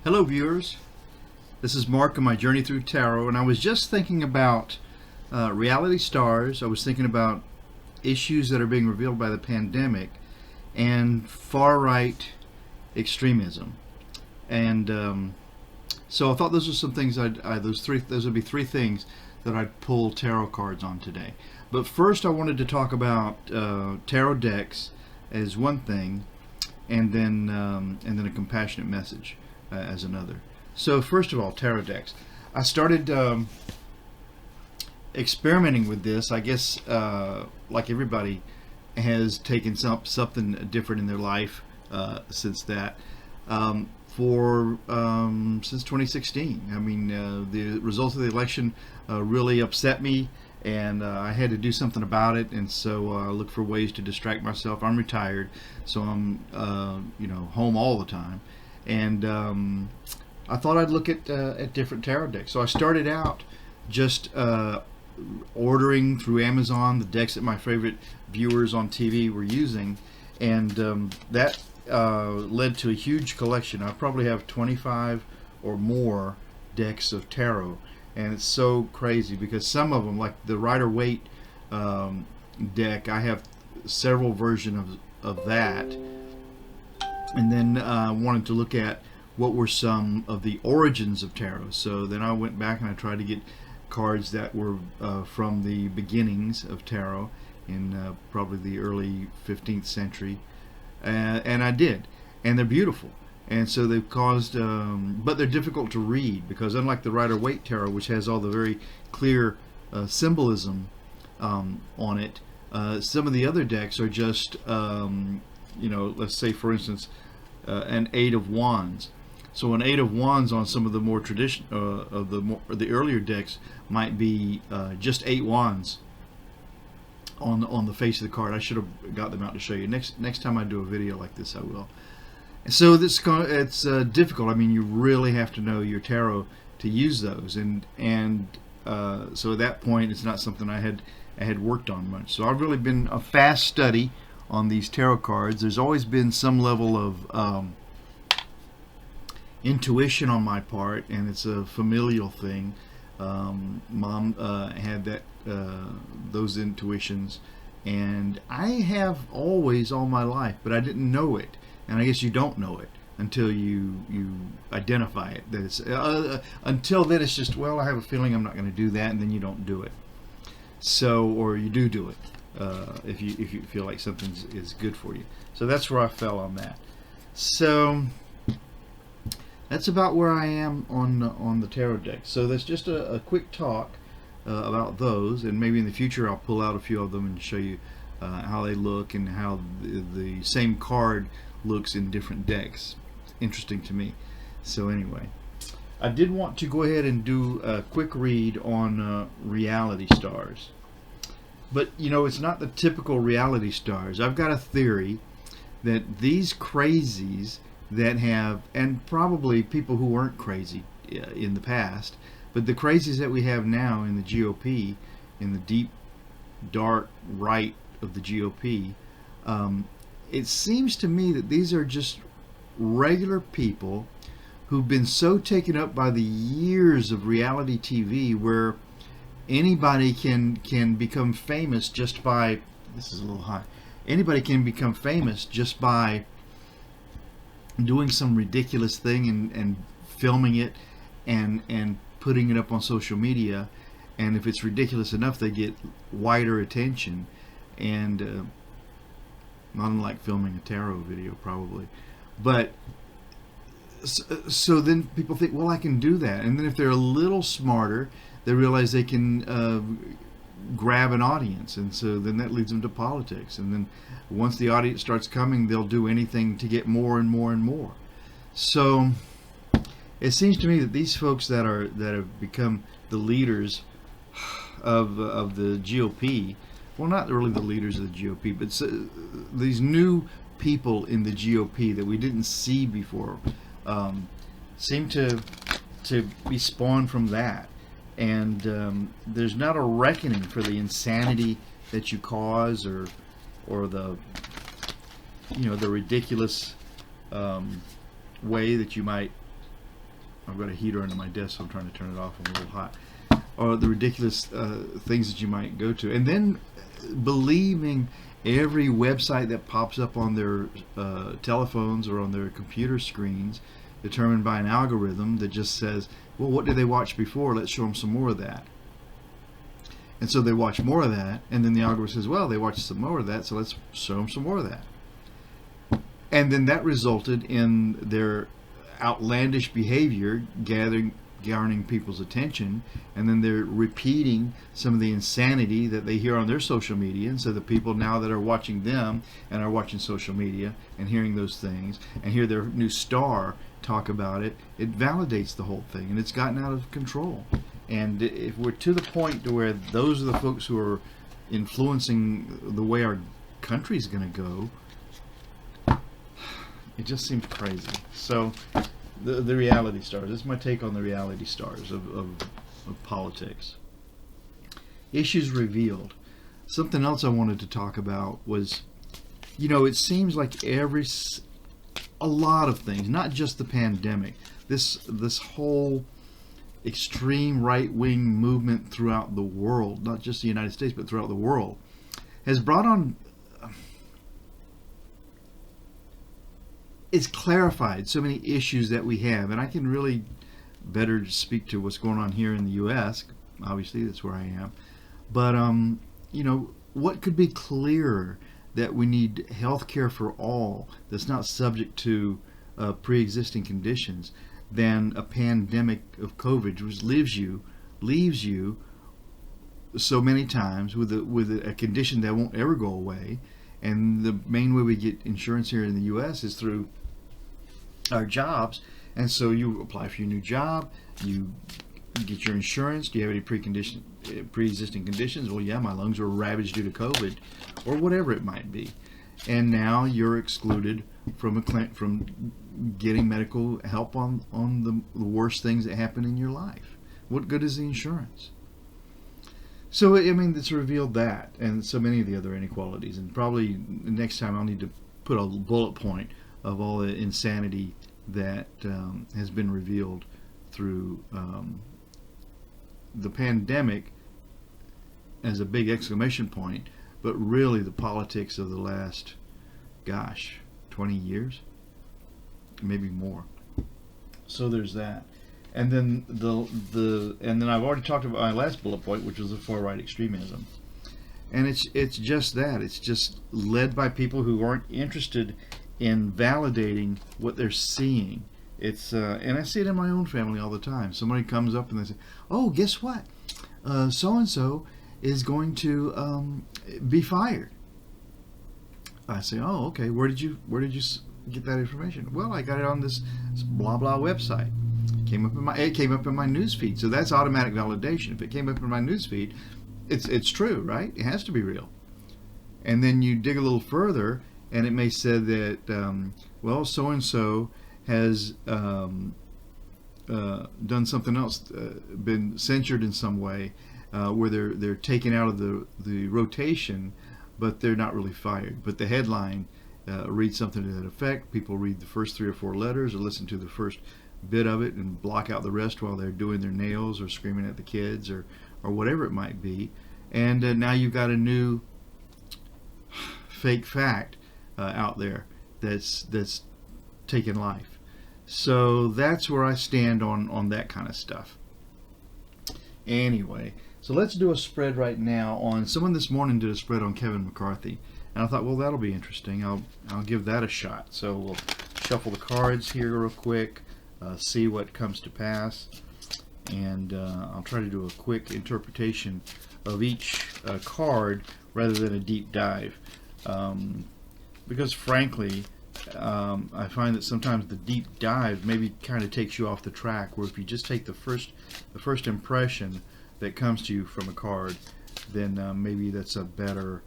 Hello viewers, this is Mark on my journey through tarot, and I was just thinking about reality stars. I was thinking about issues that are being revealed by the pandemic and far-right extremism. And so I thought those are some things those would be three things that I'd pull tarot cards on today. But first I wanted to talk about tarot decks as one thing, and then a compassionate message as another. So first of all, tarot decks. I started experimenting with this. I guess like everybody has taken something different in their life since that. Since 2016. I mean, the results of the election really upset me, and I had to do something about it. And so I look for ways to distract myself. I'm retired, so I'm home all the time. And I thought I'd look at different tarot decks. So I started out just ordering through Amazon the decks that my favorite viewers on TV were using, and that led to a huge collection. I probably have 25 or more decks of tarot, and it's so crazy because some of them, like the Rider-Waite deck, I have several versions of that. And then I wanted to look at what were some of the origins of tarot. So then I went back and I tried to get cards that were from the beginnings of tarot in probably the early 15th century. And I did. And they're beautiful. And so they've caused, but they're difficult to read because unlike the Rider-Waite tarot, which has all the very clear symbolism on it, some of the other decks are just let's say for instance an Eight of Wands. So an Eight of Wands on some of the more the earlier decks might be just 8 wands on the face of the card. I should have got them out to show you. Next time I do a video like this, I will. So it's difficult. I mean, you really have to know your tarot to use those, and so at that point, it's not something I had worked on much. So I've really been a fast study on these tarot cards. There's always been some level of intuition on my part, and it's a familial thing. Mom had those intuitions, and I have always all my life, but I didn't know it. And I guess you don't know it until you identify it. That it's until then it's just, well, I have a feeling I'm not going to do that, and then you don't do it. So, or you do it. If you feel like something is good for you. So that's where I fell on that. So that's about where I am on the tarot deck. So that's just a quick talk about those, and maybe in the future I'll pull out a few of them and show you how they look and how the same card looks in different decks. Interesting to me. So anyway, I did want to go ahead and do a quick read on reality stars. But it's not the typical reality stars. I've got a theory that these crazies that have, and probably people who weren't crazy in the past, but the crazies that we have now in the GOP, in the deep, dark right of the GOP, it seems to me that these are just regular people who've been so taken up by the years of reality TV where anybody can become famous just by, this is a little high, anybody can become famous just by doing some ridiculous thing and filming it and putting it up on social media, and if it's ridiculous enough they get wider attention, and not unlike filming a tarot video probably. But so then people think, well, I can do that, and then if they're a little smarter they realize they can grab an audience, and so then that leads them to politics, and then once the audience starts coming they'll do anything to get more and more and more. So it seems to me that these folks that have become the leaders of the GOP, well, not really the leaders of the GOP, but these new people in the GOP that we didn't see before, seem to be spawned from that. And there's not a reckoning for the insanity that you cause, or the the ridiculous way that you might I've got a heater under my desk, so I'm trying to turn it off. I'm a little hot. Or the ridiculous things that you might go to, and then believing every website that pops up on their telephones or on their computer screens, determined by an algorithm that just says, well, what did they watch before? Let's show them some more of that. And so they watch more of that, and then the algorithm says, well, they watched some more of that, so let's show them some more of that. And then that resulted in their outlandish behavior garnering people's attention, and then they're repeating some of the insanity that they hear on their social media. And so the people now that are watching them and are watching social media and hearing those things and hear their new star talk about it, it validates the whole thing, and it's gotten out of control. And if we're to the point to where those are the folks who are influencing the way our country's going to go, it just seems crazy. So the reality stars. This is my take on the reality stars of politics. Issues revealed. Something else I wanted to talk about was, it seems like a lot of things, not just the pandemic, this whole extreme right-wing movement throughout the world, not just the United States, but throughout the world, has brought on, it's clarified so many issues that we have. And I can really better speak to what's going on here in the U.S. Obviously, that's where I am. But, what could be clearer? That we need health care for all that's not subject to pre-existing conditions than a pandemic of COVID, which leaves you so many times with a condition that won't ever go away. And the main way we get insurance here in the U.S. is through our jobs. And so you apply for your new job, you get your insurance. Do you have any pre-existing conditions? Well, yeah, my lungs were ravaged due to COVID, or whatever it might be. And now you're excluded from getting medical help on the worst things that happen in your life. What good is the insurance? So, it's revealed that, and so many of the other inequalities. And probably next time I'll need to put a bullet point of all the insanity that has been revealed through the pandemic as a big exclamation point, but really the politics of the last, 20 years, maybe more. So there's that. And then and then I've already talked about my last bullet point, which was the far right extremism. And it's just that. It's just led by people who aren't interested in validating what they're seeing. It's and I see it in my own family all the time. Somebody comes up and they say, "Oh, guess what? So and so is going to be fired." I say, "Oh, okay. Where did you get that information?" "Well, I got it on this blah blah website. It came up in my news feed." So that's automatic validation. If it came up in my news feed, it's true, right? It has to be real. And then you dig a little further, and it may say that so and so has done something else, been censured in some way, where they're taken out of the rotation, but they're not really fired. But the headline reads something to that effect. People read the first 3 or 4 letters or listen to the first bit of it and block out the rest while they're doing their nails or screaming at the kids or whatever it might be. And now you've got a new fake fact out there that's taken life. So that's where I stand on that kind of stuff. Anyway, so let's do a spread right now on, someone this morning did a spread on Kevin McCarthy, and I thought, well, that'll be interesting. I'll give that a shot. So we'll shuffle the cards here real quick, see what comes to pass, and I'll try to do a quick interpretation of each card rather than a deep dive, because frankly, I find that sometimes the deep dive maybe kind of takes you off the track, where if you just take the first impression that comes to you from a card, then maybe that's a better,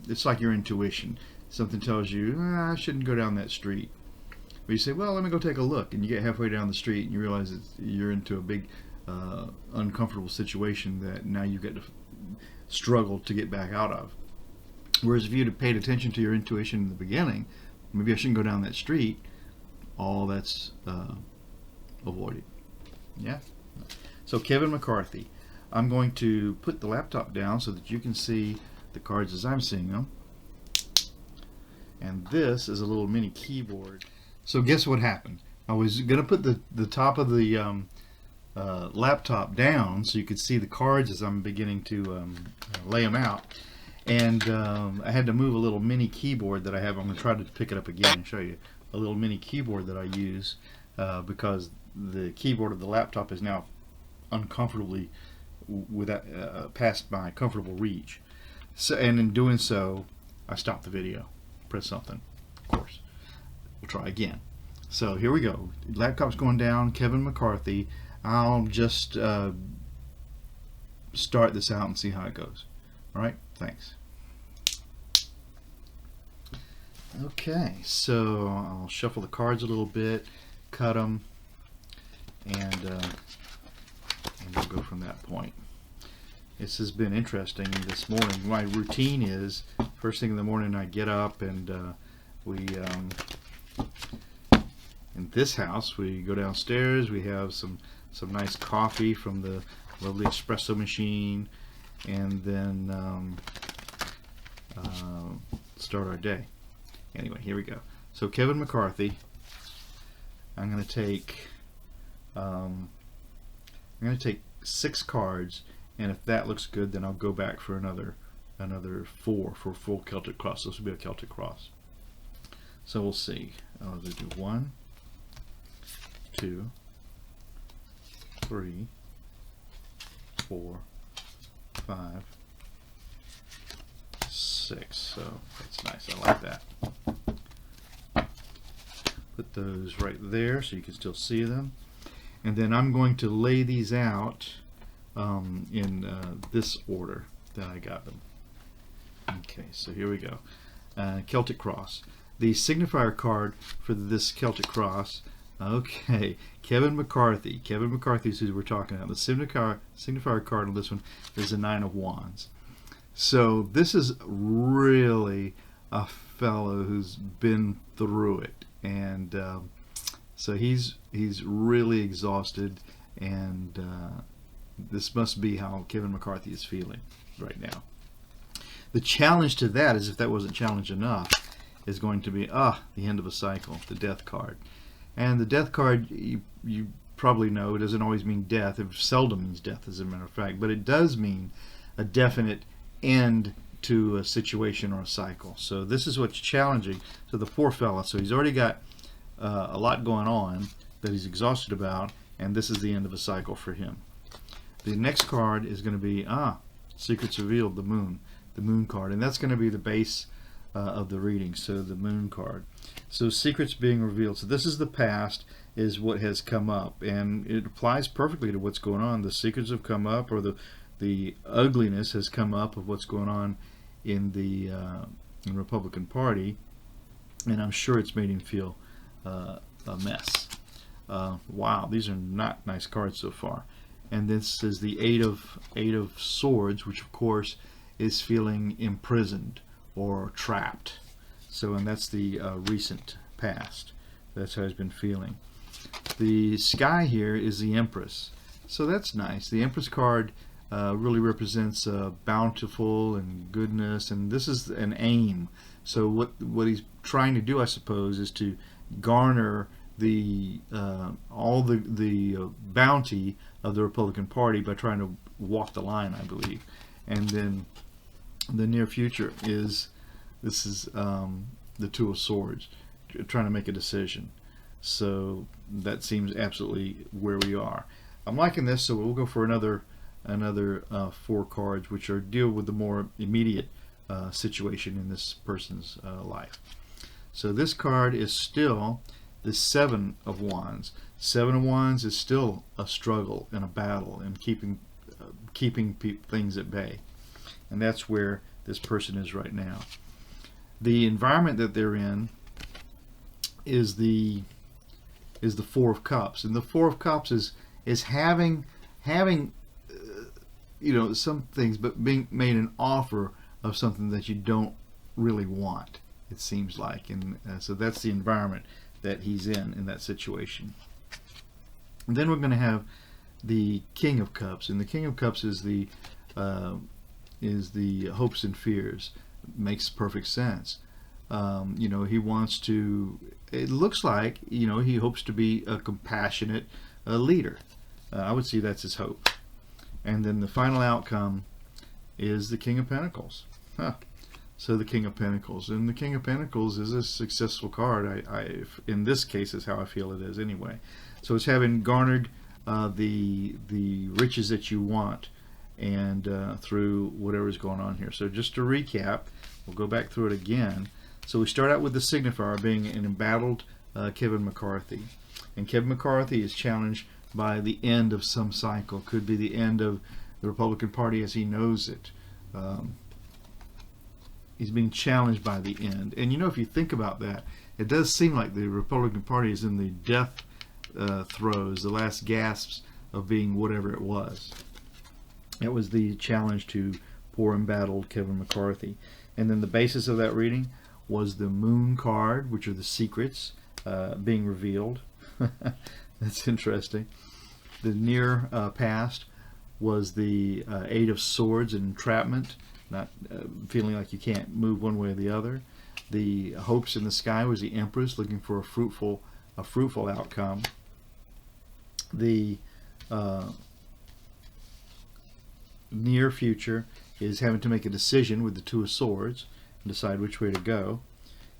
it's like your intuition. Something tells you, I shouldn't go down that street. But you say, well, let me go take a look, and you get halfway down the street and you realize that you're into a big uncomfortable situation that now you've got to struggle to get back out of. Whereas if you'd have paid attention to your intuition in the beginning, maybe I shouldn't go down that street, all that's avoided. Yeah. So Kevin McCarthy. I'm going to put the laptop down so that you can see the cards as I'm seeing them. And this is a little mini keyboard. So guess what happened? I was going to put the top of the laptop down so you could see the cards as I'm beginning to lay them out. And I had to move a little mini keyboard that I have. I'm going to try to pick it up again and show you a little mini keyboard that I use because the keyboard of the laptop is now uncomfortably past my comfortable reach. So, and in doing so, I stopped the video. Press something, of course. We'll try again. So here we go. Laptop's going down. Kevin McCarthy. I'll just start this out and see how it goes. All right. Thanks. Okay. So I'll shuffle the cards a little bit, cut them, and we'll go from that point. This has been interesting this morning. My routine is first thing in the morning I get up and we in this house we go downstairs, we have some nice coffee from the lovely espresso machine, and then start our day. Anyway, here we go. So Kevin McCarthy, I'm going to take 6 cards, and if that looks good, then I'll go back for another 4 for full Celtic cross. This will be a Celtic cross. So we'll see. I'll do 1, 2, 3, 4, 5, 6. So that's nice. I like that. Put those right there so you can still see them. And then I'm going to lay these out in this order that I got them. Okay, so here we go. Celtic cross. The signifier card for this Celtic cross. Okay, Kevin McCarthy. Kevin McCarthy is who we're talking about. The signifier card on this one is the 9 of Wands. So this is really a fellow who's been through it, and so he's really exhausted, and this must be how Kevin McCarthy is feeling right now. The challenge to that is, if that wasn't challenge enough, is going to be the end of a cycle, the death card. And the death card, you probably know, it doesn't always mean death. It seldom means death, as a matter of fact, but it does mean a definite end to a situation or a cycle. So this is what's challenging to the poor fella. So he's already got a lot going on that he's exhausted about, and this is the end of a cycle for him. The next card is going to be Secrets Revealed, the moon card, and that's going to be the base of the reading. So the moon card. So secrets being revealed. So this is the past, is what has come up, and it applies perfectly to what's going on. The secrets have come up, or the ugliness has come up of what's going on in the Republican Party, and I'm sure it's made him feel a mess. Wow, these are not nice cards so far. And this is the eight of Swords, which of course is feeling imprisoned or trapped. So, and that's the recent past. That's how he's been feeling. The sky here is the Empress. So that's nice. The Empress card really represents bountiful and goodness, and this is an aim. So what he's trying to do, I suppose, is to garner the all the bounty of the Republican Party by trying to walk the line, I believe. And then the near future is the Two of Swords, trying to make a decision. So that seems absolutely where we are. I'm liking this, so we'll go for another 4 cards, which deal with the more immediate situation in this person's life. So this card is still the 7 of Wands. 7 of Wands is still a struggle and a battle and keeping things at bay, and that's where this person is right now. The environment that they're in is the 4 of Cups, and the 4 of Cups is having some things, but being made an offer of something that you don't really want, it seems like, and so that's the environment that he's in that situation. And then we're going to have the King of Cups, and the King of Cups is the hopes and fears. Makes perfect sense. He wants to. It looks like he hopes to be a compassionate leader. I would see that's his hope. And then the final outcome is the King of Pentacles. Huh. So the King of Pentacles, and the King of Pentacles is a successful card. In this case, is how I feel it is anyway. So it's having garnered the riches that you want, and through whatever's going on here. So just to recap, we'll go back through it again. So we start out with the signifier being an embattled Kevin McCarthy, and Kevin McCarthy is challenged by the end of some cycle. Could be the end of the Republican Party as he knows it. He's being challenged by the end. And if you think about that, it does seem like the Republican Party is in the death throes, the last gasps of being whatever it was. It was the challenge to poor embattled Kevin McCarthy. And then the basis of that reading was the Moon card, which are the secrets being revealed. That's interesting. The near past was the Eight of Swords and entrapment, not feeling like you can't move one way or the other. The hopes in the sky was the Empress, looking for a fruitful outcome. The near future is having to make a decision with the Two of Swords and decide which way to go.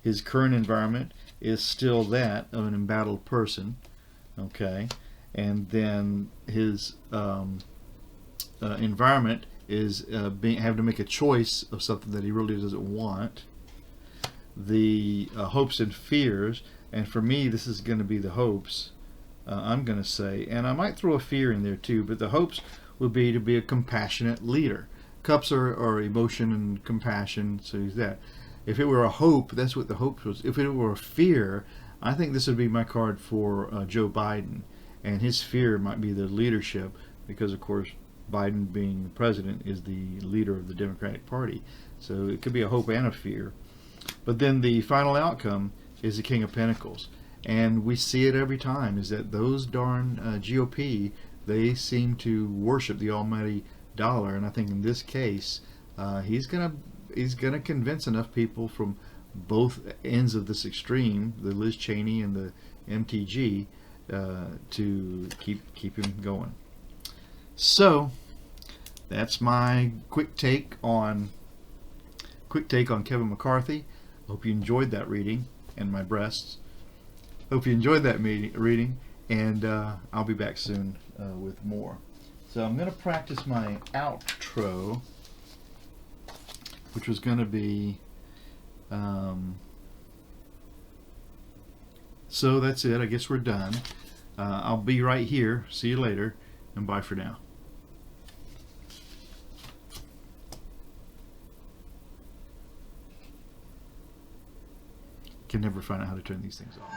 His current environment is still that of an embattled person. Okay, and then his environment is having to make a choice of something that he really doesn't want. The hopes and fears, and for me this is going to be the hopes, I'm going to say, and I might throw a fear in there too, but the hopes would be to be a compassionate leader. Cups are emotion and compassion, so he's that. If it were a hope, that's what the hope was. If it were a fear, I think this would be my card for Joe Biden, and his fear might be the leadership, because of course Biden, being the president, is the leader of the Democratic Party. So it could be a hope and a fear. But then the final outcome is the King of Pentacles, and we see it every time, is that those darn GOP, they seem to worship the almighty dollar, and I think in this case he's gonna convince enough people from both ends of this extreme, the Liz Cheney and the MTG, to keep him going. So that's my quick take on Kevin McCarthy. Hope you enjoyed that reading, and my breasts. Hope you enjoyed that reading, and I'll be back soon with more. So I'm going to practice my outro, which was going to be so that's it. I guess we're done. I'll be right here. See you later, and bye for now. Can never find out how to turn these things off.